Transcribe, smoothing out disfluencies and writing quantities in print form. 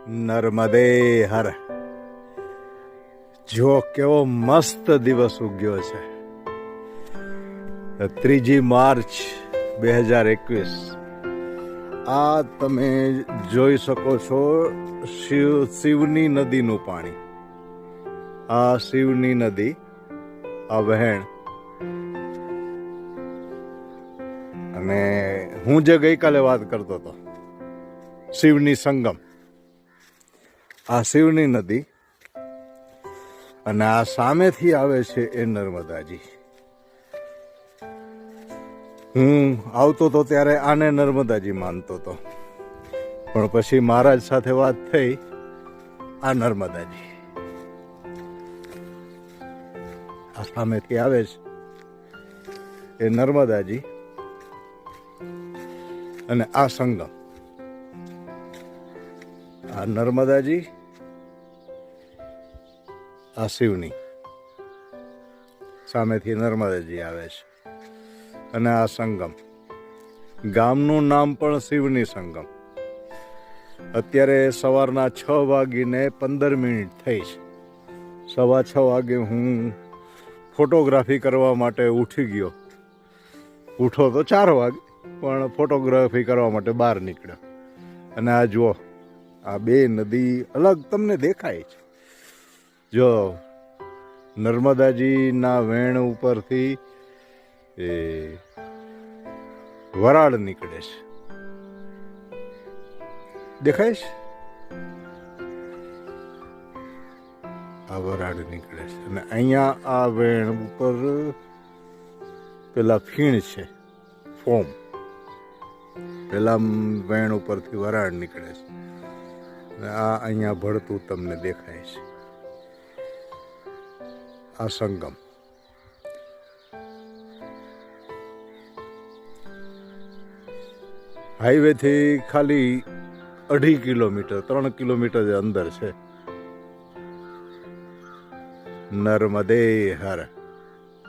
નર્મદે હર. જો કેવો મસ્ત દિવસ ઉગ્યો છે. 3 માર્ચ 2021. આ તમે જોઈ શકો છો શિવની નદીનું પાણી. આ શિવની નદી, આ વહેણ. અને હું જે ગઈકાલે વાત કરતો હતો, શિવની સંગમ, આ શિવની નદી. અને આ સામેથી આવે છે એ નર્મદાજી. હું આવતો તો ત્યારે આને નર્મદાજી માનતો હતો, પણ પછી મહારાજ સાથે વાત થઈ, આ નર્મદાજી. આ સામેથી આવે છે એ નર્મદાજી અને આ સંગમ. આ નર્મદાજી, આ શિવની. સામેથી નર્મદાજી આવે છે અને આ સંગમ. ગામનું નામ પણ શિવની સંગમ. અત્યારે સવારના 6:15 થઈ છે. 6:15 વાગે હું ફોટોગ્રાફી કરવા માટે ઉઠી ગયો. ઉઠો તો 4 વાગે, પણ ફોટોગ્રાફી કરવા માટે બહાર નીકળ્યો. અને આ જુઓ, આ બે નદી અલગ તમને દેખાય છે. જો નર્મદાજીના વેણ ઉપરથી એ વરાળ નીકળે છે, દેખાય છે? આ વરાળ નીકળે છે. અને અહીંયા આ વેણ ઉપર પેલા ફીણ છે, ફોમ. પેલા વેણ ઉપરથી વરાળ નીકળે છે અને આ અહીંયા ભળતું તમને દેખાય છે. આ સંગમ. હાઈવે થી ખાલી 2.5 કિલોમીટર, 3 કિલોમીટર અંદર છે. નર્મદે હર.